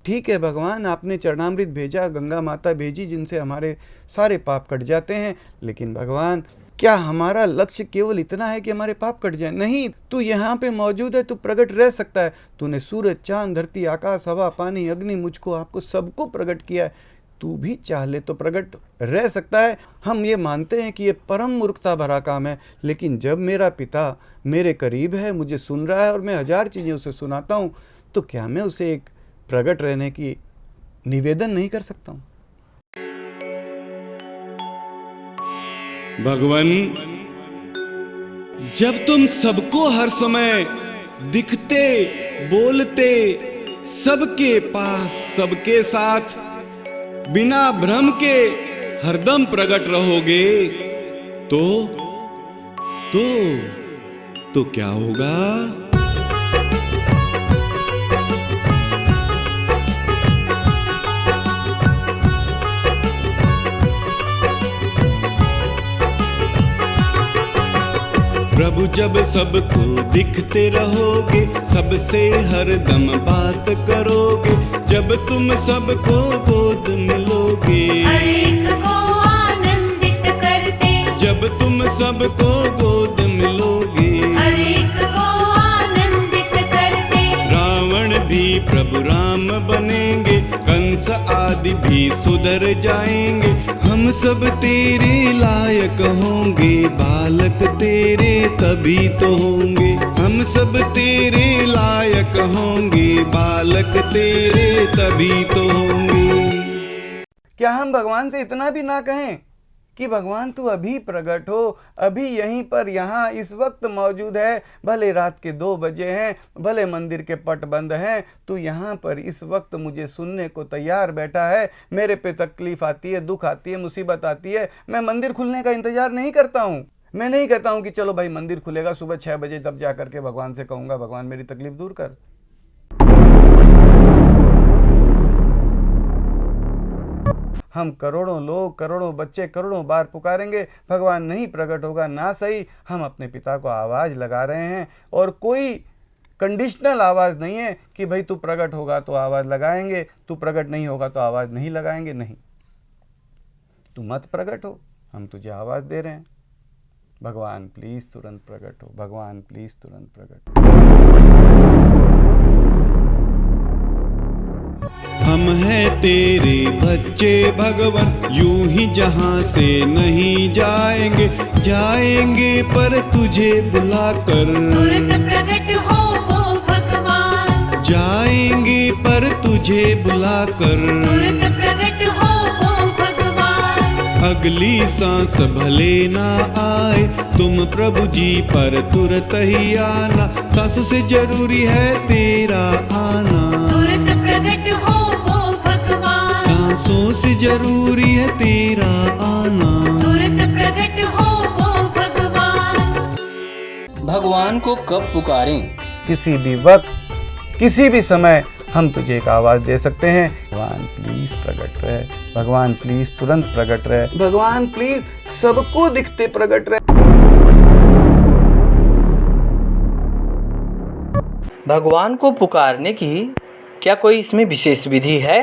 ठीक है भगवान, आपने चरणामृत भेजा, गंगा माता भेजी जिनसे हमारे सारे पाप कट जाते हैं, लेकिन भगवान क्या हमारा लक्ष्य केवल इतना है कि हमारे पाप कट जाए? नहीं, तू यहाँ पे मौजूद है, तू प्रकट रह सकता है। तूने सूरज, चांद, धरती, आकाश, हवा, पानी, अग्नि, मुझको, आपको सबको प्रकट किया है। तू भी चाह ले तो प्रकट रह सकता है। हम ये मानते हैं कि ये परम मूर्खता भरा काम है, लेकिन जब मेरा पिता मेरे करीब है, मुझे सुन रहा है और मैं 1000 चीज़ें उसे सुनाता हूँ, तो क्या मैं उसे एक प्रकट रहने की निवेदन नहीं कर सकता हूँ? भगवान, जब तुम सबको हर समय दिखते, बोलते, सबके पास, सबके साथ, बिना भ्रम के हरदम प्रकट रहोगे, तो क्या होगा? प्रभु जब सबको दिखते रहोगे, सबसे हरदम बात करोगे, जब तुम सबको गोद मिलोगे, हर एक को आनंदित करते, जब तुम सबको गोद मिलोगे, हर एक को आनंदित करते, रावण भी प्रभु राम बनेंगे, कंस आदि भी सुधर जाएंगे, हम सब तेरे लायक होंगे, बालक तेरे तभी तो होंगे, हम सब तेरे लायक होंगे, बालक तेरे तभी तो होंगे। क्या हम भगवान से इतना भी ना कहें कि भगवान तू अभी प्रकट हो, अभी यहीं पर, यहाँ इस वक्त मौजूद है, भले रात के 2 बजे हैं, भले मंदिर के पट बंद हैं, तू यहाँ पर इस वक्त मुझे सुनने को तैयार बैठा है। मेरे पे तकलीफ आती है, दुख आती है, मुसीबत आती है, मैं मंदिर खुलने का इंतजार नहीं करता हूँ। मैं नहीं कहता हूँ कि चलो भाई मंदिर खुलेगा सुबह 6 बजे, तब जा करके भगवान से कहूँगा भगवान मेरी तकलीफ दूर कर। हम करोड़ों लोग, करोड़ों बच्चे करोड़ों बार पुकारेंगे, भगवान नहीं प्रकट होगा ना सही। हम अपने पिता को आवाज़ लगा रहे हैं और कोई कंडीशनल आवाज़ नहीं है कि भाई तू प्रकट होगा तो आवाज़ लगाएंगे, तू प्रकट नहीं होगा तो आवाज़ नहीं लगाएंगे। नहीं, तू मत प्रकट हो, हम तुझे आवाज़ दे रहे हैं, भगवान प्लीज़ तुरंत प्रकट हो, भगवान प्लीज़ तुरंत प्रकट हो। हम हैं तेरे बच्चे भगवान, यूं ही जहां से नहीं जाएंगे, जाएंगे पर तुझे बुलाकर, तुरंत प्रकट हो वो भगवान, जाएंगे पर तुझे बुलाकर, तुरंत प्रकट हो वो भगवान, अगली सांस भले ना आए तुम प्रभु जी पर तुरंत ही आना, सांसों से जरूरी है तेरा आना, तुरंत प्रकट हो वो भगवान, सांसों से जरूरी है तेरा आना, तुरंत प्रकट हो वो भगवान। भगवान को कब पुकारें? किसी भी वक्त, किसी भी समय हम तुझे एक आवाज़ दे सकते हैं, भगवान प्लीज़ प्रकट रहे, भगवान प्लीज़ तुरंत प्रकट रहे, भगवान प्लीज़ सबको दिखते प्रकट रहे। भगवान को पुकारने की क्या कोई इसमें विशेष विधि है?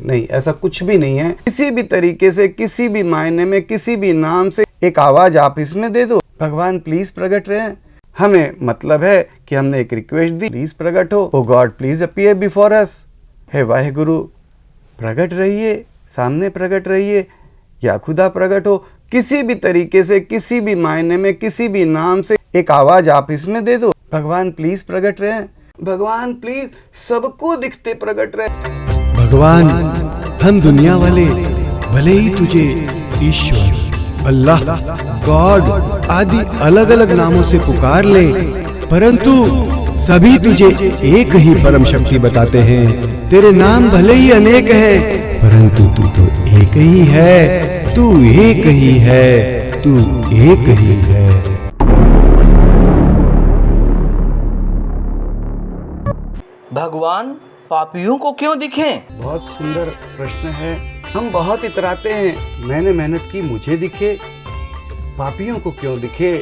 नहीं, ऐसा कुछ भी नहीं है। किसी भी तरीके से, किसी भी मायने में, किसी भी नाम से एक आवाज़ आप इसमें दे दो, भगवान प्लीज़ प्रकट रहे। हमें मतलब है कि हमने एक रिक्वेस्ट दी, प्लीज प्रकट हो, oh God please appear before us, हे वाहेगुरु प्रकट रहिए, सामने प्रकट रहिए, या खुदा प्रकट हो। किसी भी तरीके से, किसी भी मायने में, किसी भी नाम से एक आवाज आप इसमें दे दो, भगवान प्लीज प्रकट रहे, भगवान प्लीज सबको दिखते प्रकट रहे। भगवान, हम दुनिया वाले भले ही तुझे ईश्वर, अल्लाह, गॉड आदि अलग अलग नामों से पुकार ले, परंतु सभी तुझे एक ही परम शक्ति बताते हैं। तेरे नाम भले ही अनेक हैं, परंतु तू तो एक ही है, तू एक ही है, तू एक ही है। भगवान पापियों को क्यों दिखें? बहुत सुंदर प्रश्न है। हम बहुत इतराते हैं, मैंने मेहनत की मुझे दिखे, पापियों को क्यों दिखे?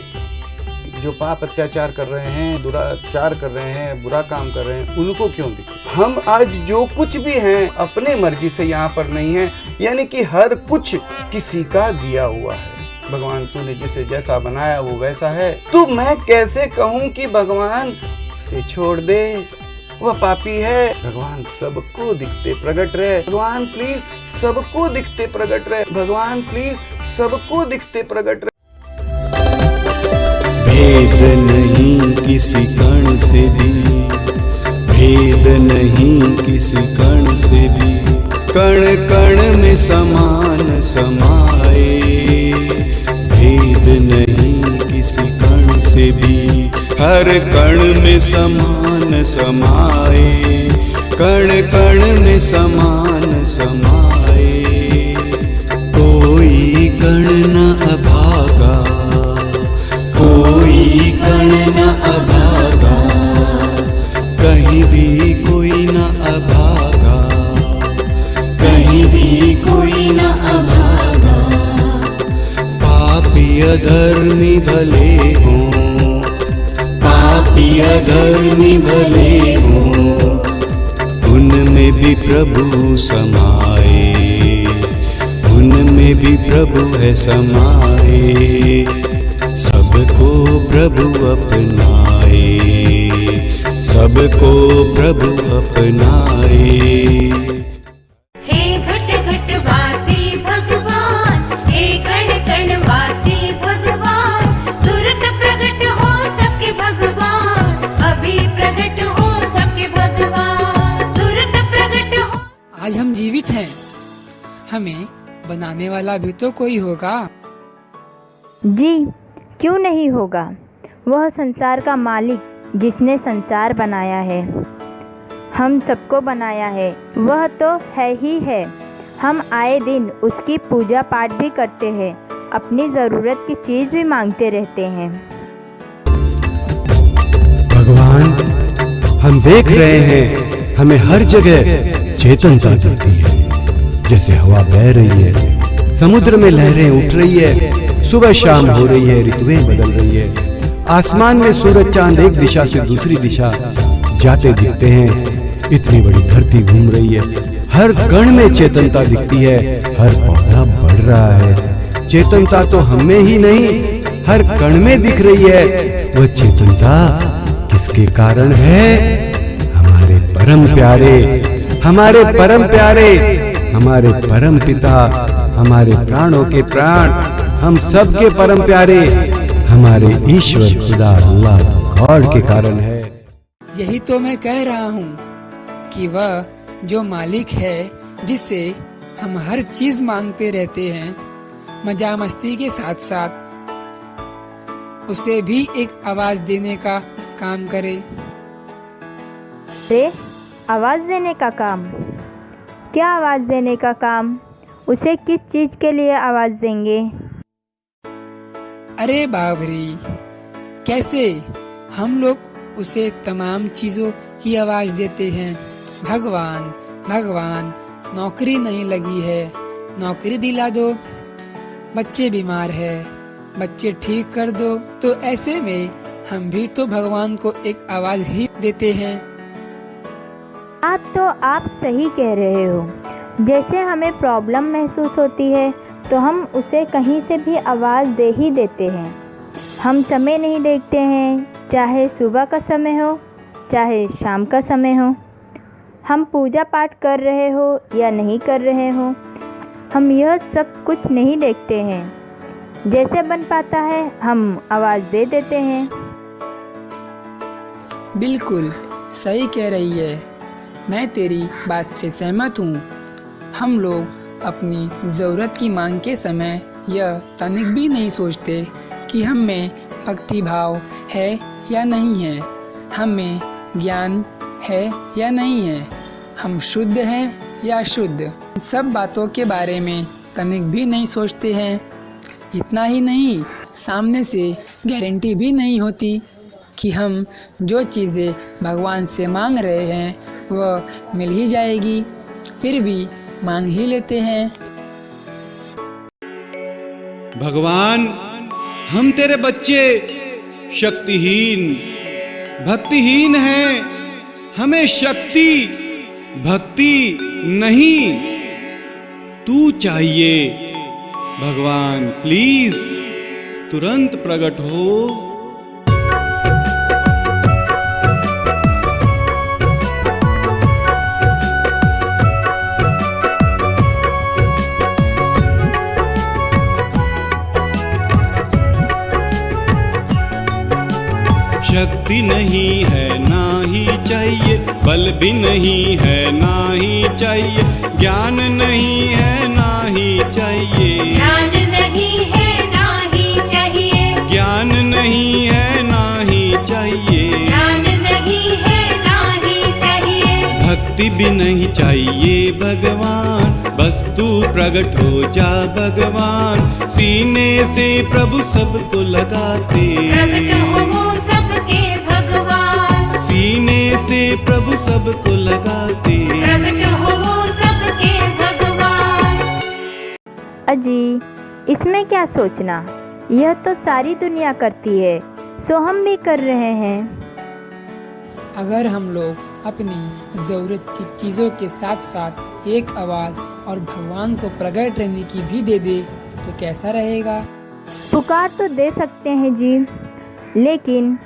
जो पाप अत्याचार कर रहे हैं, दुराचार कर रहे हैं, बुरा काम कर रहे हैं, उनको क्यों दिखे? हम आज जो कुछ भी हैं अपने मर्जी से यहाँ पर नहीं है, यानी कि हर कुछ किसी का दिया हुआ है। भगवान तूने जिसे जैसा बनाया वो वैसा है, तो मैं कैसे कहूँ कि भगवान से छोड़ दे, वह पापी है। भगवान सबको दिखते प्रकट रहे, भगवान प्लीज सबको दिखते प्रकट रहे, भगवान प्लीज सबको दिखते प्रकट रहे। भेद नहीं किसी कण से भी, भेद नहीं किसी कण से भी, कण कण में समान समाए। भेद नहीं किसी कण से भी, हर कण में समान समाए, कण कण में समान समाए। कोई कण न अभागा, कोई कण न अभागा, कहीं भी कोई न अभागा, कहीं भी कोई न अभागा। पापी अधर्मी भले हों, पापी अधर्मी भले हों, उनमें भी प्रभु समाए, उनमें भी प्रभु है समाए। सबको प्रभु अपनाए, सबको प्रभु अपनाए। हे घट घट वासी भगवान, हे कण कण वासी भगवान, तुरंत प्रकट हो सबके भगवान, अभी प्रकट हो सबके भगवान, तुरंत प्रकट हो। आज हम जीवित हैं, हमें बनाने वाला भी तो कोई होगा। जी क्यों नहीं होगा, वह संसार का मालिक जिसने संसार बनाया है, हम सबको बनाया है, वह तो है ही है। हम आए दिन उसकी पूजा पाठ भी करते हैं, अपनी ज़रूरत की चीज़ भी मांगते रहते हैं। भगवान, हम देख रहे हैं हमें हर जगह चेतनता दिखती है। जैसे हवा बह रही है, समुद्र में लहरें उठ रही है, सुबह शाम हो रही है, ऋतुएं बदल रही है, आसमान में सूरज चांद एक दिशा से दूसरी दिशा जाते दिखते हैं। इतनी बड़ी धरती घूम रही है, हर कण में चेतनता दिखती है, हर पौधा बढ़ रहा है। चेतनता तो हमें ही नहीं, हर कण में दिख रही है। वह चेतनता किसके कारण है? हमारे परम प्यारे, हमारे परम प्यारे, हमारे परम पिता, हमारे प्राणों के प्राण, हम सबके परम प्यारे, हमारे ईश्वर खुदा अल्लाह गॉड के कारण है। यही तो मैं कह रहा हूँ कि वह जो मालिक है, जिससे हम हर चीज मांगते रहते हैं, मजा मस्ती के साथ साथ उसे भी एक आवाज देने का काम करे। रे आवाज़ देने का काम? क्या आवाज़ देने का काम? उसे किस चीज़ के लिए आवाज़ देंगे? अरे बाबरी, कैसे हम लोग उसे तमाम चीजों की आवाज देते हैं। भगवान भगवान, नौकरी नहीं लगी है, नौकरी दिला दो। बच्चे बीमार है, बच्चे ठीक कर दो। तो ऐसे में हम भी तो भगवान को एक आवाज ही देते हैं। आप सही कह रहे हो। जैसे हमें प्रॉब्लम महसूस होती है तो हम उसे कहीं से भी आवाज़ दे ही देते हैं। हम समय नहीं देखते हैं, चाहे सुबह का समय हो चाहे शाम का समय हो। हम पूजा पाठ कर रहे हो या नहीं कर रहे हो, हम यह सब कुछ नहीं देखते हैं। जैसे बन पाता है हम आवाज़ दे देते हैं। बिल्कुल सही कह रही है, मैं तेरी बात से सहमत हूँ। हम लोग अपनी ज़रूरत की मांग के समय यह तनिक भी नहीं सोचते कि हम में भक्ति भाव है या नहीं है, हम में ज्ञान है या नहीं है, हम शुद्ध हैं या शुद्ध। सब बातों के बारे में तनिक भी नहीं सोचते हैं। इतना ही नहीं, सामने से गारंटी भी नहीं होती कि हम जो चीज़ें भगवान से मांग रहे हैं वह मिल ही जाएगी, फिर भी मांग ही लेते हैं। भगवान, हम तेरे बच्चे शक्तिहीन, भक्तिहीन हैं। हमें शक्ति भक्ति नहीं, तू चाहिए। भगवान प्लीज तुरंत प्रकट हो। शक्ति नहीं है ना ही चाहिए, बल भी नहीं है ना ही चाहिए, ज्ञान नहीं है ना ही चाहिए, ज्ञान नहीं है ना ही चाहिए, ज्ञान नहीं है ना ही चाहिए, ज्ञान नहीं है ना ही चाहिए, भक्ति भी नहीं चाहिए भगवान, बस तू प्रकट हो जा भगवान। सीने से प्रभु सबको लगाते, प्रकट हो वो सबके भगवान, सीने से प्रभु सबको लगाते। प्रकट हो वो सबके भगवान। अजी, इसमें क्या सोचना, यह तो सारी दुनिया करती है, सो हम भी कर रहे हैं। अगर हम लोग अपनी ज़रूरत की चीज़ों के साथ साथ एक आवाज़ और भगवान को प्रकट रहने की भी दे दे तो कैसा रहेगा? पुकार तो दे सकते हैं जी, लेकिन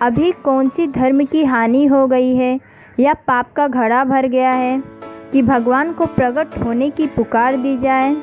अभी कौन सी धर्म की हानि हो गई है या पाप का घड़ा भर गया है कि भगवान को प्रकट होने की पुकार दी जाए।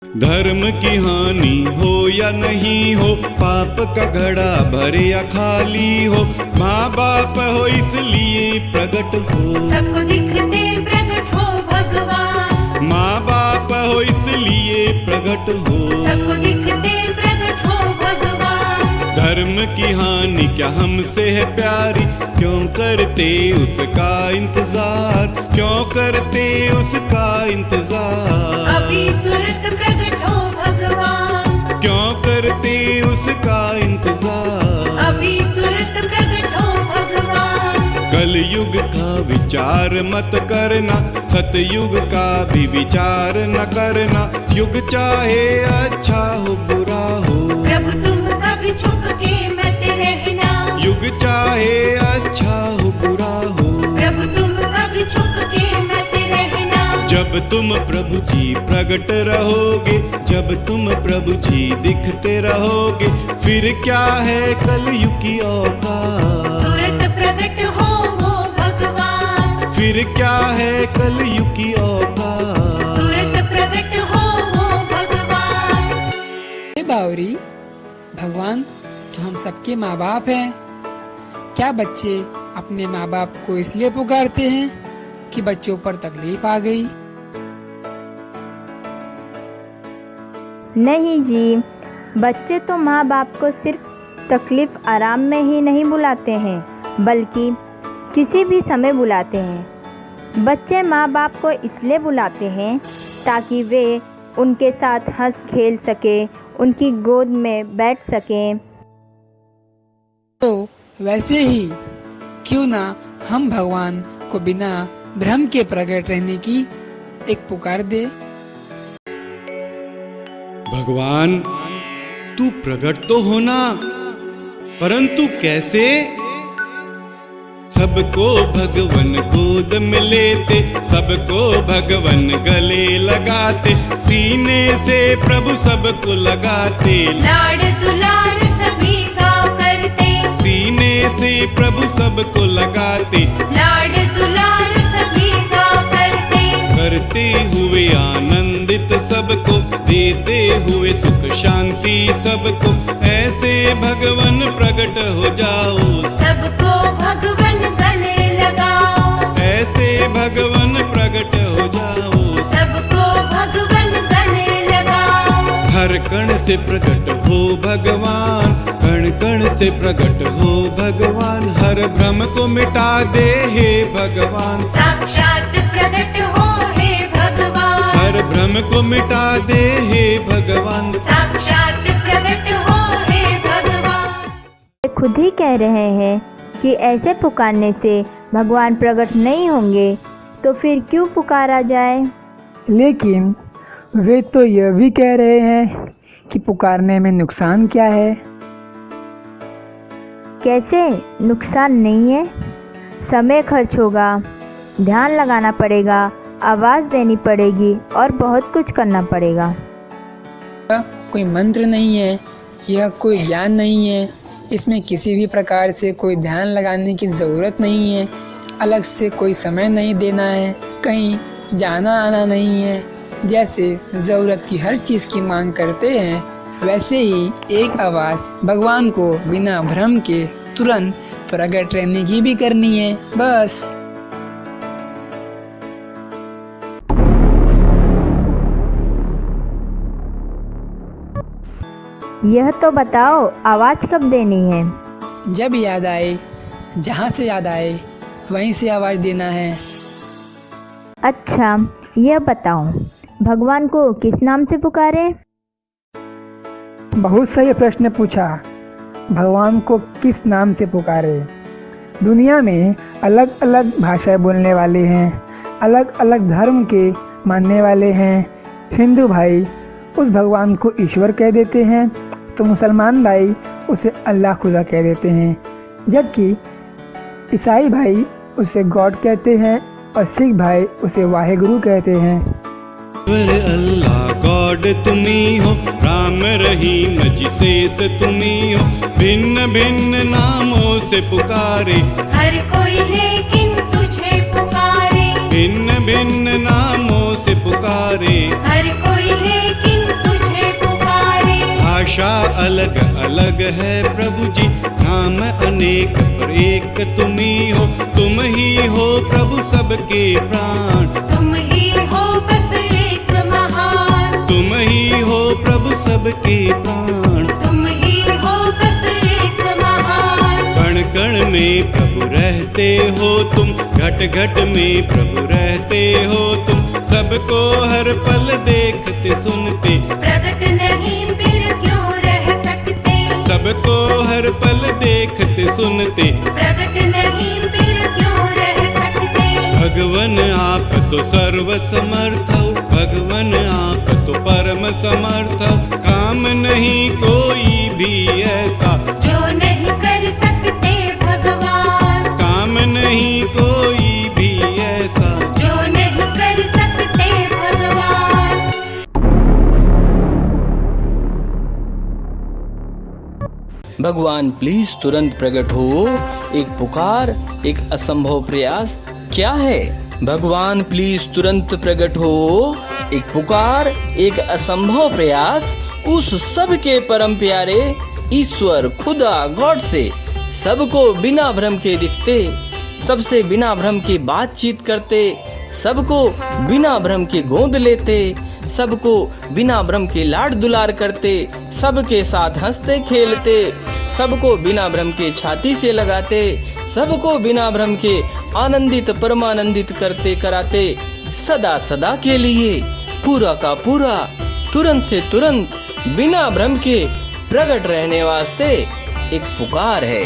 धर्म की हानि हो या नहीं हो, पाप का घड़ा भरे या खाली हो, माँ बाप हो इसलिए प्रकट हो, सबको दिखते प्रकट हो भगवान, माँ बाप हो इसलिए प्रकट हो, सबको दिखते प्रकट हो भगवान। धर्म की हानि क्या हमसे है प्यारी, क्यों करते उसका इंतजार, क्यों करते उसका इंतजार, अभी तुरंत प्रकट हो भगवान, क्यों करते उसका इंतजार। अभी तुरंत प्रकट हो भगवान। कलयुग का विचार मत करना, सतयुग का भी विचार न करना, युग चाहे अच्छा हो बुरा हो, प्रभु तुम कभी छुप के मत रहना, युग चाहे अच्छा हो बुरा हो, प्रभु तुम कभी छुप के मत रहना। जब तुम प्रभु जी प्रकट रहोगे, जब तुम प्रभु जी दिखते रहोगे, फिर क्या है कलयुग की औकात, तुरंत प्रकट हो वो भगवान, फिर क्या है कलयुग की औकात। तुरंत प्रकट हो वो भगवान। हे बावरी, भगवान तो हम सबके माँ बाप हैं। क्या बच्चे अपने माँ बाप को इसलिए पुकारते हैं कि बच्चों पर तकलीफ आ गई? नहीं जी, बच्चे तो माँ बाप को सिर्फ तकलीफ आराम में ही नहीं बुलाते हैं, बल्कि किसी भी समय बुलाते हैं। बच्चे माँ बाप को इसलिए बुलाते हैं ताकि वे उनके साथ हंस खेल सके, उनकी गोद में बैठ सकें। तो वैसे ही क्यों ना हम भगवान को बिना भ्रम के प्रकट रहने की एक पुकार दे। भगवान तू प्रकट तो होना, परंतु कैसे? सबको भगवन गोद में लेते, सबको भगवन गले लगाते, सीने से प्रभु सबको लगाते, लाड दुलार सभी का करते, सीने से प्रभु सबको लगाते, लाड दुलार सभी का करते, करते हुए आनंदित सबको, देते हुए सुख शांति सबको, ऐसे भगवन प्रकट हो जाओ, सबको भगवन गले लगाओ, ऐसे भगवन प्रकट हो जाओ, सबको भगवन गले लगाओ। हर कण से प्रकट हो भगवान, कण कण से प्रकट हो भगवान, हर भ्रम को मिटा दे हे भगवान, साक्षात प्रकट हो हे भगवान, हर भ्रम को मिटा दे हे भगवान। साक्षात प्रकट हो हे भगवान। वे खुद ही कह रहे हैं कि ऐसे पुकारने से भगवान प्रकट नहीं होंगे, तो फिर क्यों पुकारा जाए। लेकिन वे तो यह भी कह रहे हैं कि पुकारने में नुकसान क्या है। कैसे? नुकसान नहीं है। समय खर्च होगा, ध्यान लगाना पड़ेगा, आवाज़ देनी पड़ेगी और बहुत कुछ करना पड़ेगा। यह कोई मंत्र नहीं है, यह कोई ज्ञान नहीं है। इसमें किसी भी प्रकार से कोई ध्यान लगाने की ज़रूरत नहीं है, अलग से कोई समय नहीं देना है, कहीं जाना आना नहीं है। जैसे ज़रूरत की हर चीज़ की मांग करते हैं, वैसे ही एक आवाज़ भगवान को बिना भ्रम के तुरंत प्रकट रहने की भी करनी है, बस। यह तो बताओ, आवाज़ कब देनी है? जब याद आए, जहाँ से याद आए वहीं से आवाज़ देना है। अच्छा, यह बताओ, भगवान को किस नाम से पुकारें? बहुत सही प्रश्न पूछा। भगवान को किस नाम से पुकारे? दुनिया में अलग अलग भाषाएं बोलने वाले हैं, अलग अलग धर्म के मानने वाले हैं। हिंदू भाई उस भगवान को ईश्वर कह देते हैं, तो मुसलमान भाई उसे अल्लाह खुदा कह देते हैं, जबकि ईसाई भाई उसे गॉड कहते हैं और सिख भाई उसे वाहेगुरु कहते हैं। अल्लाह गॉड तुम्ही हो, राम रहीम जिसेस तुम्ही हो, भिन्न भिन्न नामों से पुकारे हर कोई लेकिन तुझे पुकारे, भिन्न भिन्न नामों से पुकारे, हर कोई लेकिन तुझे पुकारे। भाषा अलग अलग है प्रभु जी, नाम अनेक पर एक तुम्ही हो, तुम ही हो प्रभु सबके प्राण, तुम ही हो बस एक महान, तुम ही हो प्रभु सबके प्राण। तुम ही हो बस एक महान। कण कण में प्रभु रहते हो तुम, घट घट में प्रभु रहते हो तुम, सबको हर पल देखते सुनते, प्रकट नहीं फिर क्यों रह सकते, सबको हर पल देखते सुनते, प्रकट नहीं फिर क्यों रह सकते। भगवन आप तो सर्व समर्थ हो, भगवन आप तो परम समर्थ हो, काम नहीं कोई भी ऐसा जो नहीं कर सकते भगवान, काम नहीं कोई भी ऐसा जो नहीं कर सकते भगवान। भगवान प्लीज तुरंत प्रकट हो। एक पुकार, एक असंभव प्रयास क्या है? भगवान प्लीज तुरंत प्रकट हो। एक पुकार, एक असंभव प्रयास उस सब के परम प्यारे ईश्वर खुदा गॉड से, सबको बिना भ्रम के दिखते, सबसे बिना भ्रम के बातचीत करते, सबको बिना भ्रम के गोद लेते, सबको बिना भ्रम के लाड दुलार करते, सबके साथ हंसते खेलते, सबको बिना भ्रम के छाती से लगाते, सबको बिना भ्रम के आनंदित परमानंदित करते कराते, सदा सदा के लिए पूरा का पूरा तुरंत से तुरंत बिना भ्रम के प्रकट रहने वास्ते एक पुकार है।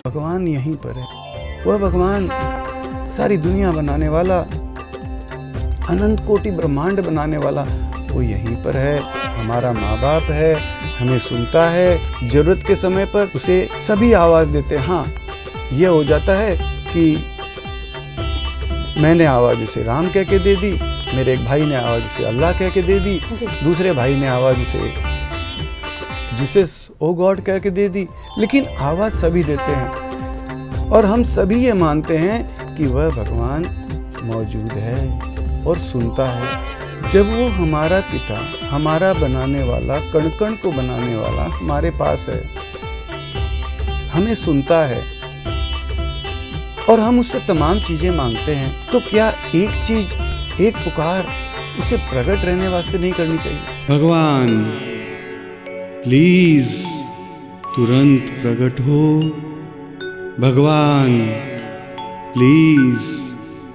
भगवान यहीं पर है। वह भगवान सारी दुनिया बनाने वाला, अनंत कोटि ब्रह्मांड बनाने वाला, वो यहीं पर है। हमारा माँ बाप है, हमें सुनता है, जरूरत के समय पर उसे सभी आवाज़ देते हैं। हाँ, यह हो जाता है कि मैंने आवाज़ उसे राम कह के दे दी, मेरे एक भाई ने आवाज़ उसे अल्लाह कह के दे दी, दूसरे भाई ने आवाज़ उसे जीसस ओ गॉड कह के दे दी, लेकिन आवाज़ सभी देते हैं। और हम सभी ये मानते हैं कि वह भगवान मौजूद है और सुनता है। जब वो हमारा पिता, हमारा बनाने वाला, कण कण को बनाने वाला हमारे पास है, हमें सुनता है और हम उससे तमाम चीज़ें मांगते हैं, तो क्या एक चीज़, एक पुकार उसे प्रकट रहने वास्ते नहीं करनी चाहिए? भगवान प्लीज तुरंत प्रकट हो, भगवान प्लीज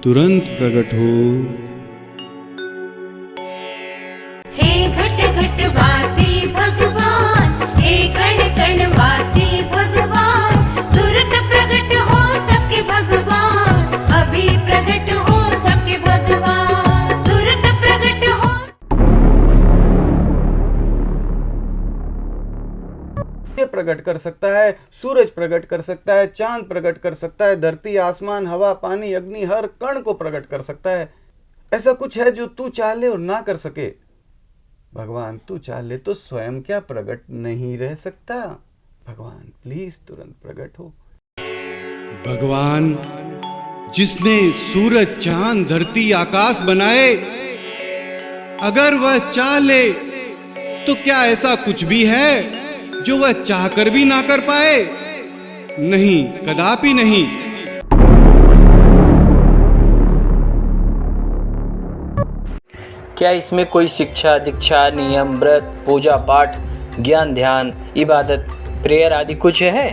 तुरंत प्रकट हो। हे घट घट वासी भगवान, हे कण कण वासी भगवान, तुरंत प्रकट हो सबके भगवान, अभी प्रकट हो सबके भगवान, तुरंत प्रकट प्रकट कर सकता है, सूरज प्रकट कर सकता है, चांद प्रकट कर सकता है, धरती, आसमान, हवा, पानी, अग्नि, हर कण को प्रकट कर सकता है। ऐसा कुछ है जो तू चाह ले और ना कर सके? भगवान तू चाह ले तो स्वयं क्या प्रकट नहीं रह सकता? भगवान प्लीज तुरंत प्रकट हो। भगवान जिसने सूरज, चांद, धरती, आकाश बनाए, अगर वह चाह ले तो क्या ऐसा कुछ भी है जो वह चाहकर भी ना कर पाए? नहीं, कदापि नहीं। क्या इसमें कोई शिक्षा, दीक्षा, नियम, व्रत, पूजा पाठ, ज्ञान, ध्यान, इबादत, प्रेयर आदि कुछ है?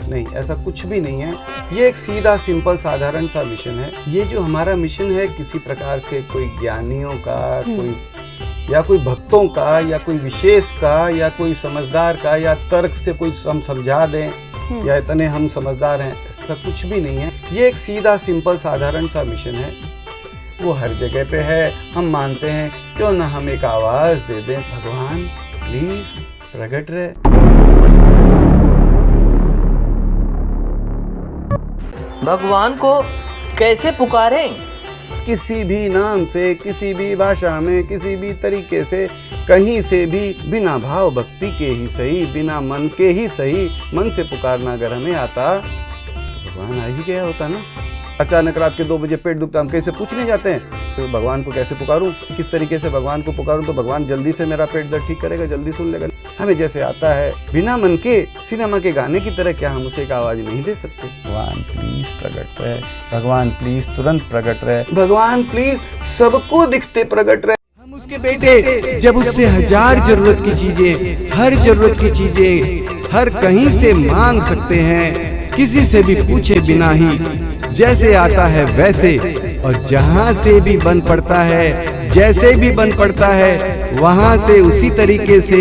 नहीं, ऐसा कुछ भी नहीं है। ये एक सीधा, सिंपल, साधारण सा मिशन है। ये जो हमारा मिशन है, किसी प्रकार से कोई ज्ञानियों का, कोई या कोई भक्तों का, या कोई विशेष का, या कोई समझदार का, या तर्क से कोई हम समझा दें, या इतने हम समझदार हैं, ऐसा कुछ भी नहीं है। ये एक सीधा, सिंपल, साधारण सा मिशन है। वो हर जगह पे है, हम मानते हैं। क्यों ना हम एक आवाज दे दें, भगवान प्लीज प्रकट रहे। भगवान को कैसे पुकारें? किसी भी नाम से, किसी भी भाषा में, किसी भी तरीके से, कहीं से भी, बिना भाव भक्ति के ही सही, बिना मन के ही सही, मन से पुकारना अगर हमें आता तो भगवान आ ही गया होता ना। अचानक रात के 2 बजे पेट दुखता, हम कैसे पूछने जाते हैं तो भगवान को कैसे पुकारूं, किस तरीके से भगवान को पुकारूं तो भगवान जल्दी से मेरा पेट दर्द ठीक करेगा, जल्दी सुन लेगा। हमें जैसे आता है बिना मन के, सिनेमा के गाने की तरह, क्या हम उसे एक आवाज नहीं दे सकते? भगवान प्लीज प्रकट रहे, भगवान प्लीज तुरंत प्रकट रहे, भगवान प्लीज सबको दिखते प्रकट रहे। हम उसके बेटे, जब उससे 1000 जरूरत की चीजें, हर जरूरत की चीजें हर कहीं से मांग सकते हैं, किसी से भी पूछे बिना ही, जैसे आता है वैसे, और जहां से भी बन पड़ता है, जैसे भी बन पड़ता है, वहां से उसी तरीके से,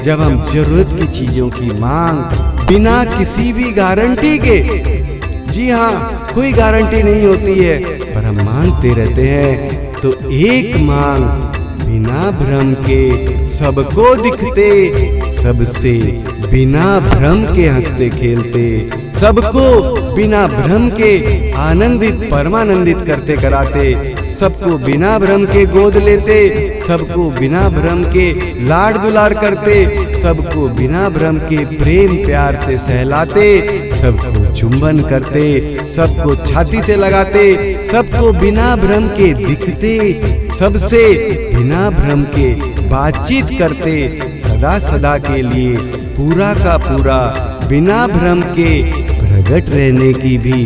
जब हम जरूरत की चीजों की मांग बिना किसी भी गारंटी के, जी हाँ कोई गारंटी नहीं होती है, पर हम मांगते रहते हैं, तो एक मांग बिना भ्रम के, सबको दिखते, सबसे बिना भ्रम के हंसते खेलते, सबको बिना भ्रम के आनंदित परमानंदित करते कराते, सबको बिना भ्रम के गोद लेते, सबको बिना भ्रम के लाड दुलार करते, सबको बिना भ्रम के प्रेम प्यार से सहलाते, सबको चुंबन करते, सबको छाती से लगाते, सबको बिना भ्रम के दिखते, सबसे बिना भ्रम के बातचीत करते, सदा सदा के लिए पूरा का पूरा बिना भ्रम के प्रकट रहने की भी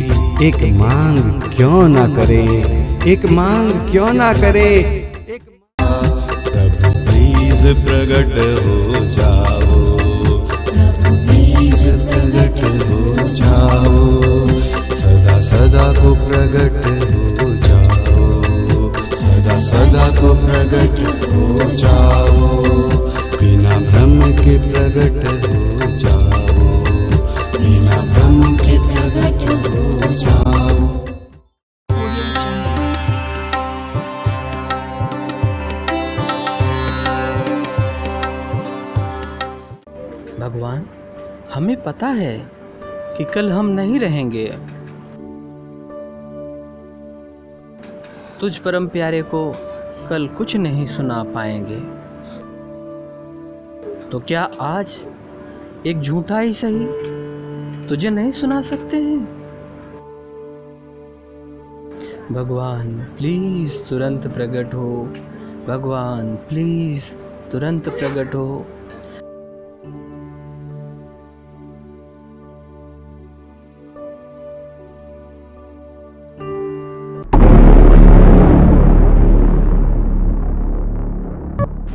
एक मांग क्यों ना करें, एक मांग क्यों ना करें। प्रभु प्लीज प्रकट हो जाओ, प्रभु प्लीज प्रकट हो जाओ, सदा सदा को प्रकट हो जाओ, सदा सदा को प्रकट हो जाओ, बिना भ्रम के प्रकट हो जाओ, बिना भ्रम के प्रकट हो जाओ। भगवान, हमें पता है कि कल हम नहीं रहेंगे। तुझ परम प्यारे को कल कुछ नहीं सुना पाएंगे, तो क्या आज एक झूठा ही सही तुझे नहीं सुना सकते हैं? भगवान प्लीज तुरंत प्रकट हो, भगवान प्लीज तुरंत प्रकट हो।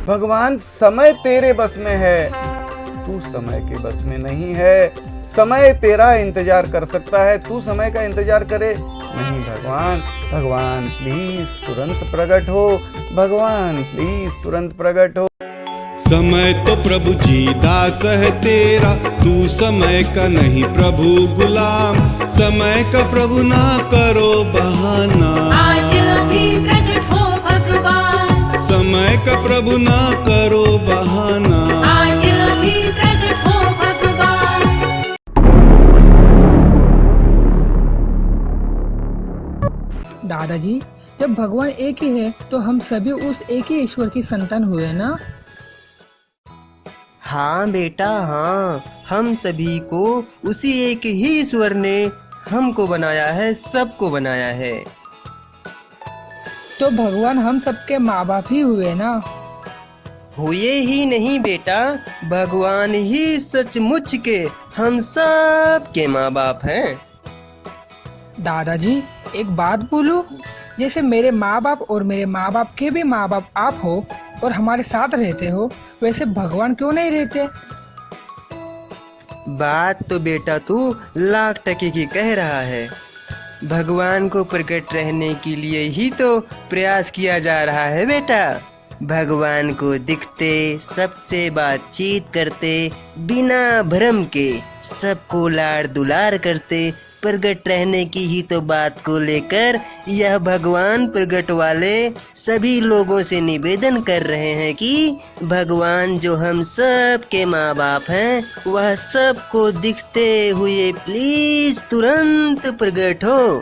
भगवान समय तेरे बस में है, तू समय के बस में नहीं है। समय तेरा इंतजार कर सकता है, तू समय का इंतजार करे नहीं। भगवान, भगवान प्लीज तुरंत प्रकट हो, भगवान प्लीज तुरंत प्रकट हो। समय तो प्रभु जी दास है तेरा, तू समय का नहीं प्रभु गुलाम, समय का प्रभु ना करो बहाना। आज अभी प्रकट हो भगवान, समय का प्रभु ना करो बहाना। आज अभी प्रकट हो भगवान, दादाजी, जब भगवान एक ही है तो हम सभी उस एक ही ईश्वर की संतान हुए ना। हाँ बेटा हाँ, हम सभी को उसी एक ही ईश्वर ने हमको बनाया है, सबको बनाया है। तो भगवान हम सबके माँ बाप ही हुए ना। हुए ही नहीं बेटा, भगवान ही सचमुच के हम सब के माँ बाप हैं। दादाजी, एक बात बोलूं, जैसे मेरे माँ बाप और मेरे माँ बाप के भी माँ बाप आप हो और हमारे साथ रहते हो, वैसे भगवान क्यों नहीं रहते? बात तो बेटा तू लाख टके की कह रहा है। भगवान को प्रकट रहने के लिए ही तो प्रयास किया जा रहा है बेटा। भगवान को दिखते, सबसे बातचीत करते, बिना भ्रम के सबको लाड़ दुलार करते, प्रकट रहने की ही तो बात को लेकर यह भगवान प्रकट वाले सभी लोगों से निवेदन कर रहे हैं कि भगवान जो हम सब के माँ बाप हैं, वह सबको दिखते हुए प्लीज तुरंत प्रकट हो।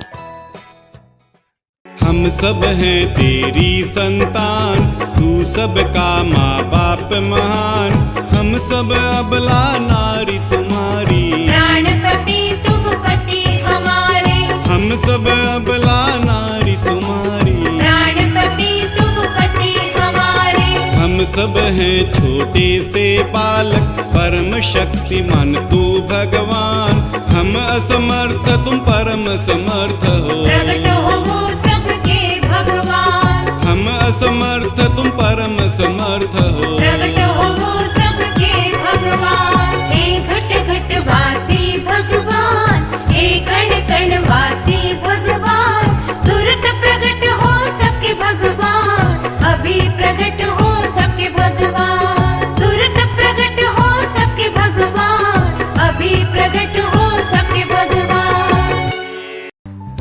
हम सब हैं तेरी संतान, तू सबका माँ बाप महान। हम सब अबला नारी तुम्हारी, प्राणपति तुम पति हमारे। हम सब अबला नारी तुम्हारी, प्राणपति तुम पति हमारे। हम सब हैं छोटे से बालक, परम शक्तिमान तू भगवान। हम असमर्थ तुम परम समर्थ हो, प्रकट हो वो सबके भगवान। हम असमर्थ तुम परम समर्थ हो, प्रकट हो वो सबके भगवान। हे घट घट वासी भगवान, हे कण कण वासी भगवान। तुरंत प्रकट हो सबके भगवान, अभी प्रकट हो सबके भगवान। तुरंत प्रकट हो सबके भगवान, अभी प्रकट हो सबके भगवान।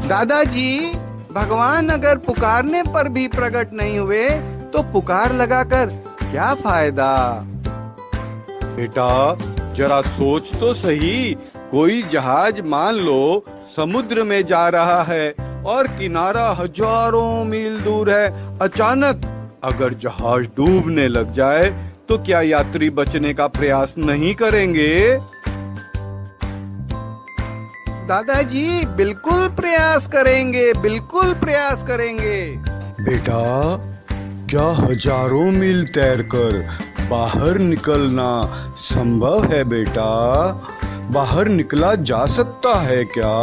दादाजी, भगवान अगर पुकारने पर भी प्रकट नहीं हुए तो पुकार लगाकर क्या फायदा? बेटा जरा सोच तो सही, कोई जहाज मान लो समुद्र में जा रहा है और किनारा हजारों मील दूर है। अचानक अगर जहाज डूबने लग जाए तो क्या यात्री बचने का प्रयास नहीं करेंगे? दादाजी, बिल्कुल प्रयास करेंगे, बिल्कुल प्रयास करेंगे। बेटा क्या हजारों मील तैरकर बाहर निकलना संभव है बेटा? बाहर निकला जा सकता है क्या?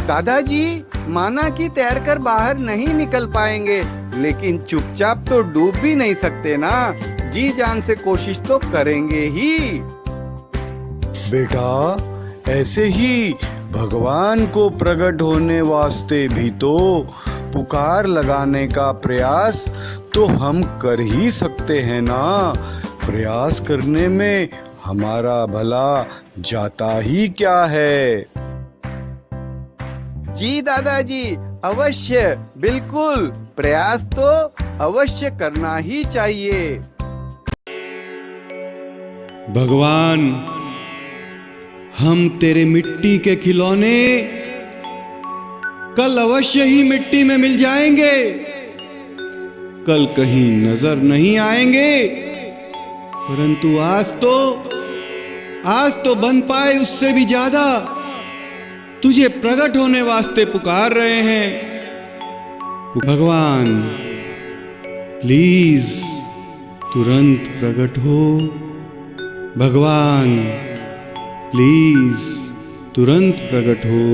दादाजी, माना कि तैरकर बाहर नहीं निकल पाएंगे, लेकिन चुपचाप तो डूब भी नहीं सकते ना। जी जान से कोशिश तो करेंगे ही। बेटा ऐसे ही भगवान को प्रकट होने वास्ते भी तो पुकार लगाने का प्रयास तो हम कर ही सकते हैं ना। प्रयास करने में हमारा भला जाता ही क्या है? जी दादाजी, अवश्य, बिल्कुल, प्रयास तो अवश्य करना ही चाहिए। भगवान, हम तेरे मिट्टी के खिलौने कल अवश्य ही मिट्टी में मिल जाएंगे, कल कहीं नजर नहीं आएंगे, परंतु आज तो बन पाए उससे भी ज्यादा तुझे प्रकट होने वास्ते पुकार रहे हैं। भगवान प्लीज तुरंत प्रकट हो। भगवान प्लीज तुरंत प्रकट हो।